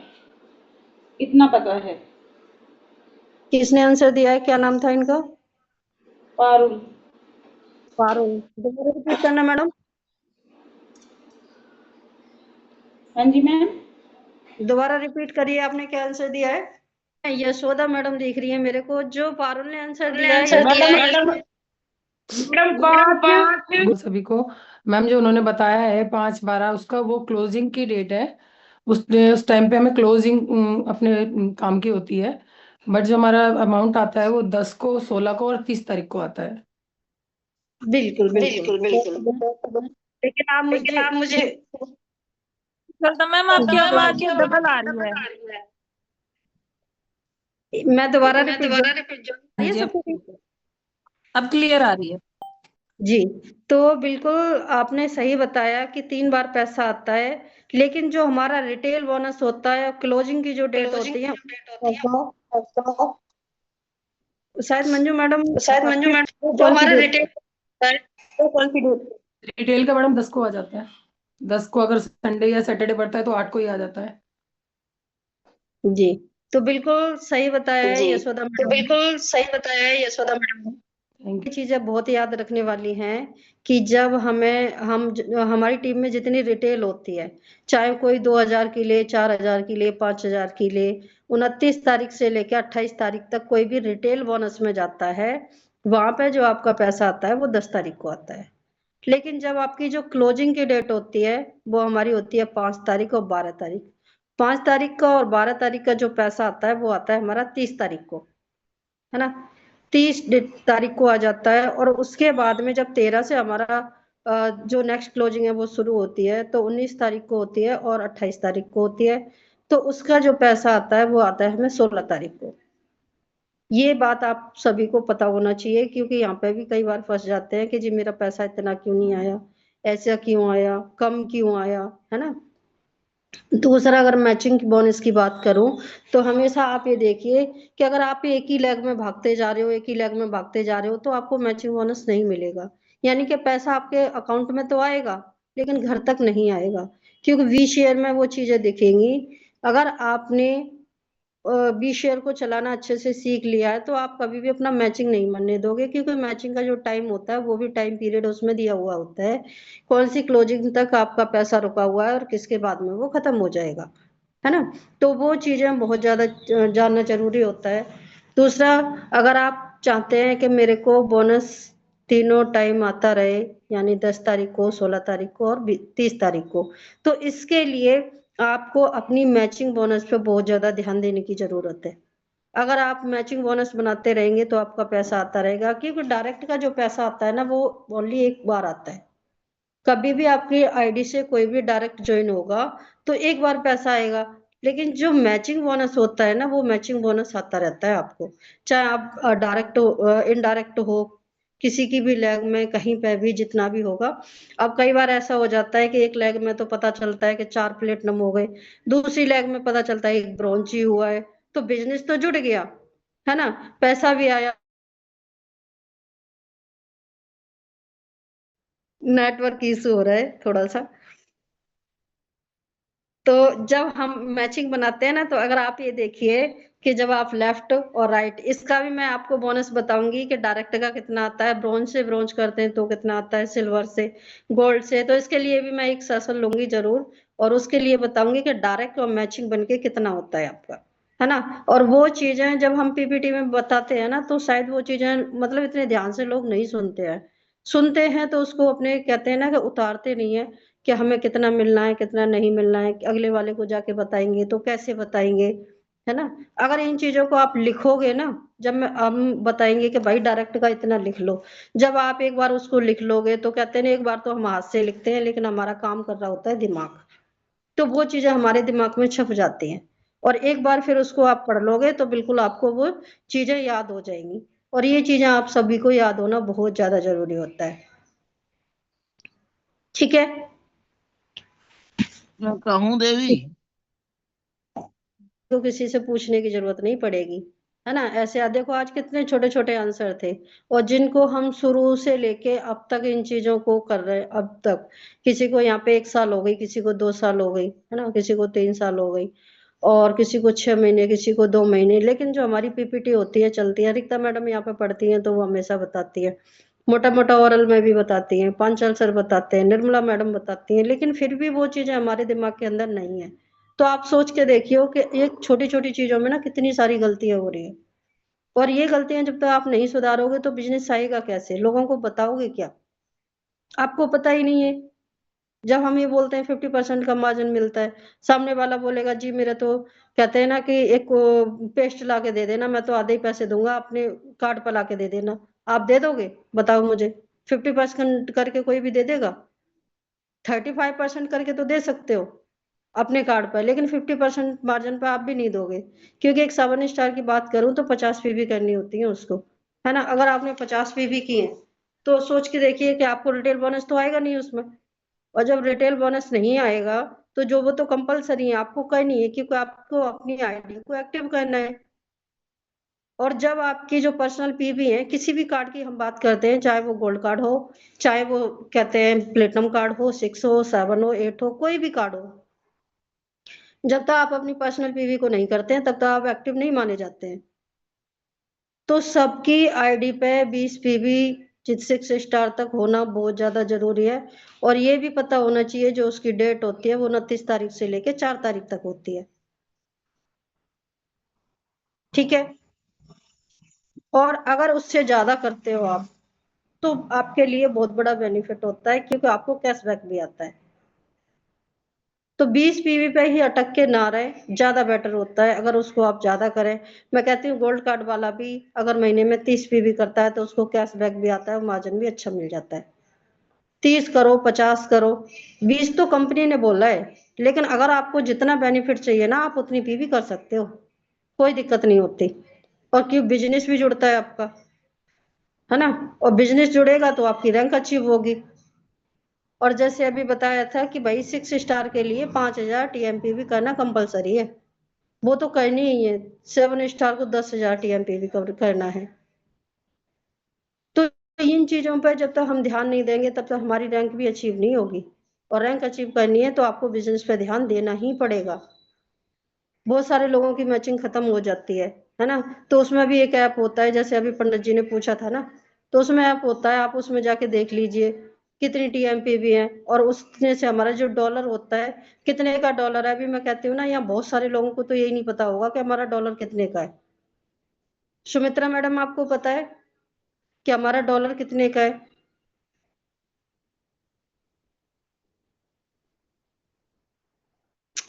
इतना पता है।
किसने आंसर दिया है? क्या नाम था इनका?
पारुल।
पारुल। दोबारा रिपीट करना मैडम।
हाँ जी मैम।
दोबारा रिपीट करिए, आपने क्या आंसर दिया है? यशोदा मैडम दिख रही है मेरे को। जो पारुल ने आंसर दिया है,
मैडम
गुड सभी को। मैम जो उन्होंने बताया है 5/12 उसका वो क्लोजिंग की डेट है। उस टाइम पे हमें क्लोजिंग अपने काम की होती है। बट जो हमारा अमाउंट आता है वो 10 को, 16 को और 30 तारीख को आता है।
बिल्कुल बिल्कुल बिल्कुल। लेकिन आप मुझे
तो मैम आपकी आवाज डबल आ रही है।
मैं दोबारा रिपीट
अब क्लियर आ रही है।
जी। तो बिल्कुल आपने सही बताया कि 3 बार पैसा आता है, लेकिन जो हमारा रिटेल बोनस होता है, क्लोजिंग की जो डेट होती है, शायद मंजू मैडम
जो हमारा रिटेल
कौन सी डेट?
रिटेल का मैडम 10 को आ जाता है। 10 को अगर संडे या सैटरडे पड़ता है तो 8 को ही आ जाता है।
जी। तो बिल्कुल सही बताया है यशोदा मैडम।
बिल्कुल सही बताया है यशोदा मैडम।
ये चीजें बहुत याद रखने वाली हैं कि जब हमारी टीम में जितनी रिटेल होती है, चाहे कोई 2000 की ले, 4000 की ले, 5000 की ले, 29 तारीख से लेकर 28 तारीख तक कोई भी रिटेल बोनस में जाता है, वहां पे जो आपका पैसा आता है वो 10 तारीख को आता है। लेकिन जब आपकी जो क्लोजिंग की डेट होती है वो हमारी होती है 5 तारीख और 12 तारीख। 5 तारीख का और 12 तारीख का जो पैसा आता है वो आता है हमारा 30 तारीख को, है ना? 30 तारीख को आ जाता है। और उसके बाद में जब 13 से हमारा जो नेक्स्ट क्लोजिंग है वो शुरू होती है, तो 19 तारीख को होती है और 28 तारीख को होती है। तो उसका जो पैसा आता है वो आता है हमें 16 तारीख को। ये बात आप सभी को पता होना चाहिए, क्योंकि यहाँ पे भी कई बार फंस जाते हैं कि जी मेरा पैसा इतना क्यों नहीं आया, ऐसा क्यों आया, कम क्यों आया, है ना? दूसरा, अगर मैचिंग बोनस की बात करूं तो हमेशा आप ये देखिए कि अगर आप एक ही लेग में भागते जा रहे हो, एक ही लेग में भागते जा रहे हो, तो आपको मैचिंग बोनस नहीं मिलेगा। यानी कि पैसा आपके अकाउंट में तो आएगा लेकिन घर तक नहीं आएगा, क्योंकि वी शेयर में वो चीजें दिखेंगी। अगर आपने बी शेयर को चलाना अच्छे से सीख लिया है तो आप कभी भी अपना मैचिंग नहीं बनने दोगे, क्योंकि मैचिंग का जो टाइम होता है वो भी टाइम पीरियड उसमें दिया हुआ होता है, कौन सी क्लोजिंग तक आपका पैसा रुका हुआ है और किसके बाद में वो खत्म हो जाएगा, है ना? तो वो चीजें बहुत ज्यादा जानना जरूरी होता है। दूसरा, अगर आप चाहते हैं कि मेरे को बोनस तीनों टाइम आता रहे, यानी 10 तारीख को, 16 तारीख को और 30 तारीख को, तो इसके लिए आपको अपनी मैचिंग बोनस पे बहुत ज्यादा ध्यान देने की जरूरत है। अगर आप मैचिंग बोनस बनाते रहेंगे तो आपका पैसा आता रहेगा, क्योंकि डायरेक्ट का जो पैसा आता है ना वो ओनली एक बार आता है। कभी भी आपकी आईडी से कोई भी डायरेक्ट ज्वाइन होगा तो एक बार पैसा आएगा, लेकिन जो मैचिंग बोनस होता है ना वो मैचिंग बोनस आता रहता है आपको, चाहे आप डायरेक्ट हो इनडायरेक्ट हो, किसी की भी लेग में कहीं पे भी जितना भी होगा। अब कई बार ऐसा हो जाता है कि एक लेग में तो पता चलता है कि 4 प्लेटिनम हो गए, दूसरी लेग में पता चलता है एक ब्रॉन्ज ही हुआ है, तो बिजनेस तो जुड़ गया, है ना? पैसा भी आया। नेटवर्क इशू हो रहा है थोड़ा सा। तो जब हम मैचिंग बनाते हैं ना, तो अगर आप ये देखिए कि जब आप लेफ्ट और राइट, इसका भी मैं आपको बोनस बताऊंगी कि डायरेक्ट का कितना आता है, ब्रोंज से ब्रोंज करते हैं तो कितना आता है, सिल्वर से, गोल्ड से, तो इसके लिए भी मैं एक सेशन लूंगी जरूर, और उसके लिए बताऊंगी कि डायरेक्ट और मैचिंग बनके कितना होता है आपका, है ना? और वो चीजें जब हम पीपीटी में बताते हैं ना, तो शायद वो चीजें मतलब इतने ध्यान से लोग नहीं सुनते हैं। सुनते हैं तो उसको अपने कहते हैं ना कि उतारते नहीं है कि हमें कितना मिलना है, कितना नहीं मिलना है, अगले वाले को जाके बताएंगे तो कैसे बताएंगे, है ना? अगर इन चीजों को आप लिखोगे ना, जब हम बताएंगे कि भाई डायरेक्ट का इतना लिख लो, जब आप एक बार उसको लिख लोगे तो कहते हैं एक बार तो हम हाथ से लिखते हैं लेकिन हमारा काम कर रहा होता है दिमाग, तो वो चीजें हमारे दिमाग में छप जाती हैं, और एक बार फिर उसको आप पढ़ लोगे तो बिल्कुल आपको वो चीजें याद हो जाएंगी। और ये चीजें आप सभी को याद होना बहुत ज्यादा जरूरी होता है। ठीक है,
मैं कहूँ देवी?
तो किसी से पूछने की जरूरत नहीं पड़ेगी, है ना। ऐसे देखो आज कितने छोटे छोटे आंसर थे, और जिनको हम शुरू से लेके अब तक इन चीजों को कर रहे हैं। अब तक किसी को यहाँ पे 1 साल हो गई, किसी को 2 साल हो गई, है ना, किसी को 3 साल हो गई, और किसी को 6 महीने, किसी को 2 महीने। लेकिन जो हमारी पीपीटी होती है, चलती है, रिक्ता मैडम यहाँ पे पढ़ती हैं तो वो हमेशा बताती है, मोटा मोटा ओरल में भी बताती हैं, पांचाल सर बताते हैं, निर्मला मैडम बताती हैं, लेकिन फिर भी वो चीजें हमारे दिमाग के अंदर नहीं है। तो आप सोच के देखियो कि ये छोटी छोटी चीजों में ना कितनी सारी गलतियां हो रही है, और ये गलतियां जब तक आप नहीं सुधारोगे तो बिजनेस आएगा कैसे, लोगों को बताओगे क्या? आपको पता ही नहीं है। जब हम ये बोलते हैं 50% का मार्जिन मिलता है, सामने वाला बोलेगा जी मेरा तो, कहते हैं ना कि एक पेस्ट ला के दे देना, मैं तो आधे ही पैसे दूंगा, अपने कार्ड पर ला के दे देना। आप दे दोगे? बताओ मुझे। 50% करके कोई भी दे देगा? 35% करके तो दे सकते हो अपने कार्ड पर, लेकिन 50% मार्जिन पर आप भी नहीं दोगे, क्योंकि एक 7 स्टार की बात करूं तो 50 पीवी करनी होती है उसको, है ना। अगर आपने 50 पीवी की है तो सोच के देखिए कि आपको रिटेल बोनस तो आएगा नहीं उसमें, और जब रिटेल बोनस नहीं आएगा तो जो वो तो कंपलसरी है आपको करनी है, क्योंकि आपको अपनी आईडी को एक्टिव करना है। और जब आपकी जो पर्सनल पीवी है, किसी भी कार्ड की हम बात करते हैं, चाहे वो गोल्ड कार्ड हो, चाहे वो कहते हैं प्लेटिनम कार्ड हो, 6 हो, 7 हो, 8 हो, कोई भी कार्ड हो, जब तक आप अपनी पर्सनल पीवी को नहीं करते हैं तब तक आप एक्टिव नहीं माने जाते हैं। तो सबकी आईडी पे 20 पीवी 6 स्टार तक होना बहुत ज्यादा जरूरी है, और ये भी पता होना चाहिए जो उसकी डेट होती है वो 29 तारीख से लेके 4 तारीख तक होती है। ठीक है, और अगर उससे ज्यादा करते हो आप तो आपके लिए बहुत बड़ा बेनिफिट होता है, क्योंकि आपको कैशबैक भी आता है। तो 20 पीवी पे ही अटक के ना रहे, ज्यादा बेटर होता है अगर उसको आप ज्यादा करें। मैं कहती हूँ गोल्ड कार्ड वाला भी अगर महीने में 30 पीवी करता है तो उसको कैशबैक भी आता है, मार्जिन भी अच्छा मिल जाता है। 30 करो, 50 करो, 20 तो कंपनी ने बोला है, लेकिन अगर आपको जितना बेनिफिट चाहिए ना आप उतनी पीवी कर सकते हो, कोई दिक्कत नहीं होती। और क्यों, बिजनेस भी जुड़ता है आपका, है ना, और बिजनेस जुड़ेगा तो आपकी रैंक अचीव होगी। और जैसे अभी बताया था कि भाई 6 स्टार के लिए 5000 टीएमपी भी करना कंपलसरी है, वो तो करनी ही है। 7 स्टार को 10,000 टीएमपी भी करना है। तो इन चीजों पर जब तक हम ध्यान नहीं देंगे तब तक हमारी रैंक भी अचीव नहीं होगी, और रैंक अचीव करनी है तो आपको बिजनेस पे ध्यान देना ही पड़ेगा। बहुत सारे लोगों की मैचिंग खत्म हो जाती है ना। तो उसमें भी एक ऐप होता है, जैसे अभी पंडित जी ने पूछा था ना, तो उसमें ऐप होता है, आप उसमें जाके देख लीजिए कितनी टीएमपी भी है, और उसमें से हमारा जो डॉलर होता है, कितने का डॉलर है। अभी मैं कहती हूँ ना, यहाँ बहुत सारे लोगों को तो यही नहीं पता होगा कि हमारा डॉलर कितने का है। सुमित्रा मैडम आपको पता है कि हमारा डॉलर कितने का है?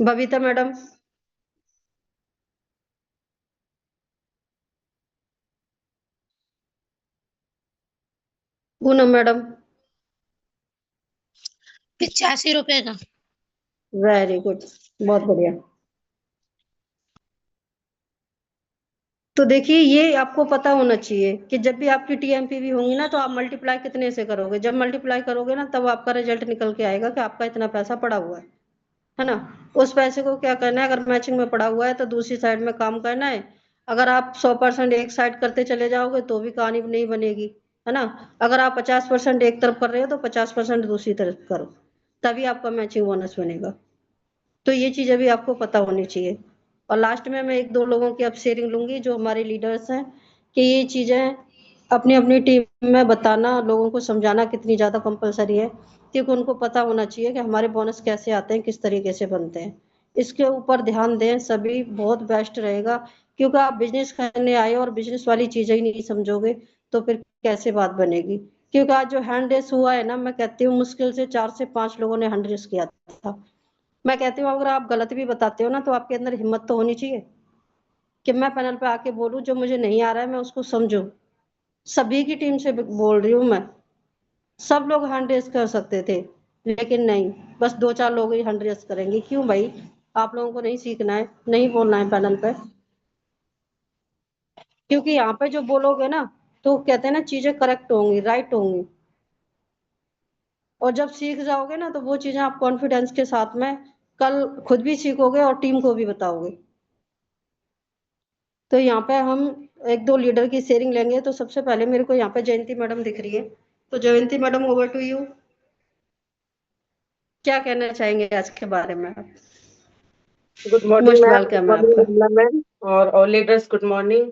बबीता मैडम, पूनम मैडम,
85 रुपए का।
वेरी गुड, बहुत बढ़िया। तो देखिए ये आपको पता होना चाहिए कि जब भी आपकी टीएमपी होंगी ना तो आप मल्टीप्लाई कितने से करोगे। जब मल्टीप्लाई करोगे ना तब आपका रिजल्ट निकल के आएगा कि आपका इतना पैसा पड़ा हुआ है ना। उस पैसे को क्या करना है, अगर मैचिंग में पड़ा हुआ है तो दूसरी साइड में काम करना है। अगर आप 100% एक साइड करते चले जाओगे तो भी कहानी नहीं बनेगी, है ना। अगर आप 50% एक तरफ कर रहे हो तो 50% दूसरी तरफ करो, तभी आपका मैचिंग बोनस बनेगा। तो ये चीजें भी आपको पता होनी चाहिए। और लास्ट में मैं 1-2 लोगों की अब शेयरिंग लूंगी जो हमारे लीडर्स हैं, कि ये चीजें अपनी अपनी टीम में बताना, लोगों को समझाना कितनी ज्यादा कंपलसरी है, क्योंकि उनको पता होना चाहिए कि हमारे बोनस कैसे आते हैं, किस तरीके से बनते हैं। इसके ऊपर ध्यान दें सभी, बहुत बेस्ट रहेगा। क्योंकि आप बिजनेस करने आए और बिजनेस वाली चीजें ही नहीं समझोगे तो फिर कैसे बात बनेगी। क्योंकि आज जो हैंड रेस हुआ है ना, मैं कहती हूँ मुश्किल से 4 से 5 लोगों ने हैंड रेस किया था। मैं कहती हूँ अगर आप गलत भी बताते हो ना तो आपके अंदर हिम्मत तो होनी चाहिए कि मैं पैनल पे आके बोलूं, जो मुझे नहीं आ रहा है मैं उसको समझूं। सभी की टीम से बोल रही हूँ मैं, सब लोग हैंड रेस कर सकते थे, लेकिन नहीं, बस 2-4 लोग ही हैंड रेस करेंगे। क्यों भाई, आप लोगों को नहीं सीखना है, नहीं बोलना है पैनल पे? क्योंकि यहाँ पे जो बोलोगे ना तो कहते हैं ना चीजें करेक्ट होंगी, राइट होंगी। और जब सीख जाओगे ना तो वो चीजें आप कॉन्फिडेंस के साथ में कल खुद भी सीखोगे और टीम को भी बताओगे। तो यहाँ पे हम एक दो लीडर की शेयरिंग लेंगे। तो सबसे पहले मेरे को यहाँ पे जयंती मैडम दिख रही है, तो जयंती मैडम ओवर टू यू। क्या कहना चाहेंगे आज के बारे में आप?
Good morning
most
ma'am, good
welcome है
मॉर्निंग
आपका।
निर्मला मैम और ऑल लीडर्स, गुड मॉर्निंग।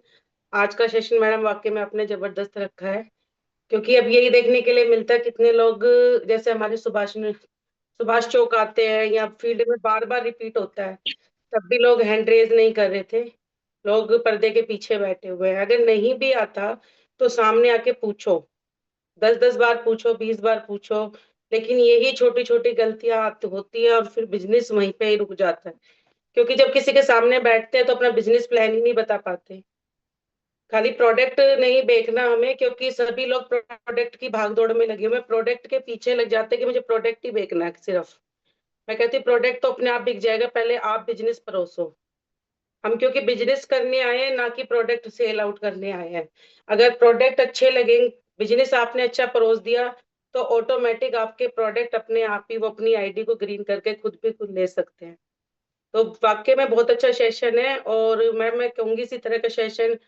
आज का सेशन मैडम वाकई में आपने जबरदस्त रखा है, क्योंकि अब यही देखने के लिए मिलता है कितने लोग जैसे हमारे सुभाष चौक आते हैं या फील्ड में बार बार रिपीट होता है, तब भी लोग हैंड रेज नहीं कर रहे थे, लोग पर्दे के पीछे बैठे हुए हैं। अगर नहीं भी आता तो सामने आके पूछो, 10-10 बार पूछो, 20 बार पूछो, लेकिन यही छोटी छोटी गलतियां होती है और फिर बिजनेस वहीं पे ही रुक जाता है। क्योंकि जब किसी के सामने बैठते हैं तो अपना बिजनेस प्लान ही नहीं बता पाते। खाली प्रोडक्ट नहीं बेचना हमें, क्योंकि सभी लोग प्रोडक्ट की भागदौड़ में लगे हुए, प्रोडक्ट के पीछे लग जाते हैं कि मुझे प्रोडक्ट ही बेचना है सिर्फ। मैं कहती प्रोडक्ट तो अपने आप बिक जाएगा, पहले आप बिजनेस परोसो। हम क्योंकि बिजनेस करने आए हैं, ना कि प्रोडक्ट सेल आउट करने आए हैं। अगर प्रोडक्ट अच्छे लगेंगे, बिजनेस आपने अच्छा परोस दिया, तो ऑटोमेटिक आपके प्रोडक्ट अपने आप ही वो अपनी आईडी को ग्रीन करके खुद पे खुद ले सकते हैं। तो वाकई में बहुत अच्छा सेशन है, और मैं कहूंगी इसी तरह का सेशन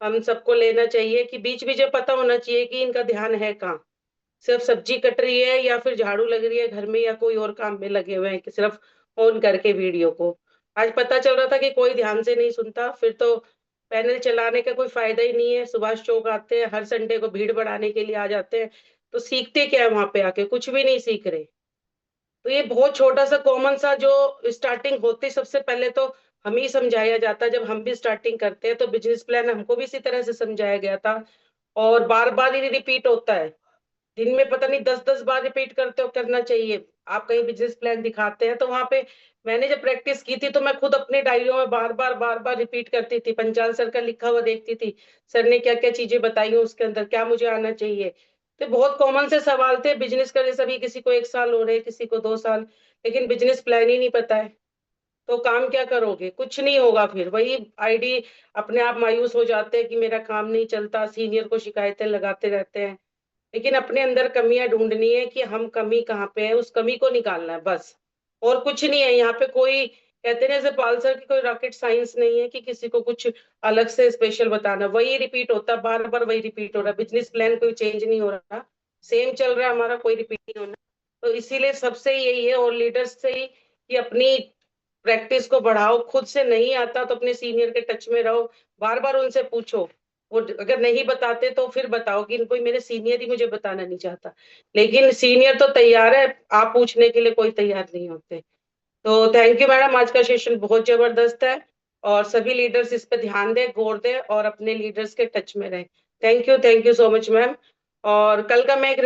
हम सबको लेना चाहिए कि बीच बीच में पता होना चाहिए कि इनका ध्यान है कहाँ, सिर्फ सब्जी कट रही है या फिर झाड़ू लग रही है घर में या कोई और काम में लगे हुए हैं कि सिर्फ ऑन करके वीडियो को। आज पता चल रहा था कि कोई ध्यान से नहीं सुनता, फिर तो पैनल चलाने का कोई फायदा ही नहीं है। सुभाष चौक आते हैं, हर संडे को भीड़ बढ़ाने के लिए आ जाते हैं, तो सीखते क्या है वहां पे आके? कुछ भी नहीं सीख रहे। तो ये बहुत छोटा सा कॉमन सा जो स्टार्टिंग होती, सबसे पहले तो हम ही समझाया जाता है। जब हम भी स्टार्टिंग करते हैं तो बिजनेस प्लान हमको भी इसी तरह से समझाया गया था, और बार बार ही रिपीट होता है। दिन में पता नहीं 10-10 बार रिपीट करते हो, करना चाहिए। आप कहीं बिजनेस प्लान दिखाते हैं तो वहां पे मैंने जब प्रैक्टिस की थी तो मैं खुद अपनी डायरियों में बार बार रिपीट करती थी, पंचाल सर का लिखा हुआ देखती थी, सर ने क्या क्या चीजें बताई हैं उसके अंदर, क्या मुझे आना चाहिए। तो बहुत कॉमन से सवाल थे। बिजनेस करे सभी, किसी को 1 साल हो रहे, किसी को 2 साल, लेकिन बिजनेस प्लान ही नहीं पता है, तो काम क्या करोगे? कुछ नहीं होगा। फिर वही आईडी अपने आप मायूस हो जाते हैं कि मेरा काम नहीं चलता, सीनियर को शिकायतें लगाते रहते हैं। लेकिन अपने अंदर कमियां ढूंढनी है कि हम कमी कहाँ पे है, उस कमी को निकालना है बस, और कुछ नहीं है। यहाँ पे कोई कहते हैं जैसे पाल सर की कोई रॉकेट साइंस नहीं है कि किसी को कुछ अलग से स्पेशल बताना। वही रिपीट होता है, बार बार वही रिपीट हो रहा है। बिजनेस प्लान कोई चेंज नहीं हो रहा, सेम चल रहा है हमारा, कोई रिपीट नहीं होना। तो इसीलिए सबसे यही है, और लीडर्स से ही, कि अपनी प्रैक्टिस को बढ़ाओ। खुद से नहीं आता तो अपने सीनियर के टच में रहो, बार बार उनसे पूछो। वो अगर नहीं बताते तो फिर बताओ कि कोई मेरे सीनियर ही मुझे बताना नहीं चाहता, लेकिन सीनियर तो तैयार है, आप पूछने के लिए कोई तैयार नहीं होते। तो थैंक यू मैडम, आज का सेशन बहुत जबरदस्त है, और सभी लीडर्स इस पे ध्यान दें, गौर दें, और अपने लीडर्स के टच में रहें। Thank you so much ma'am. और कल का मैं एक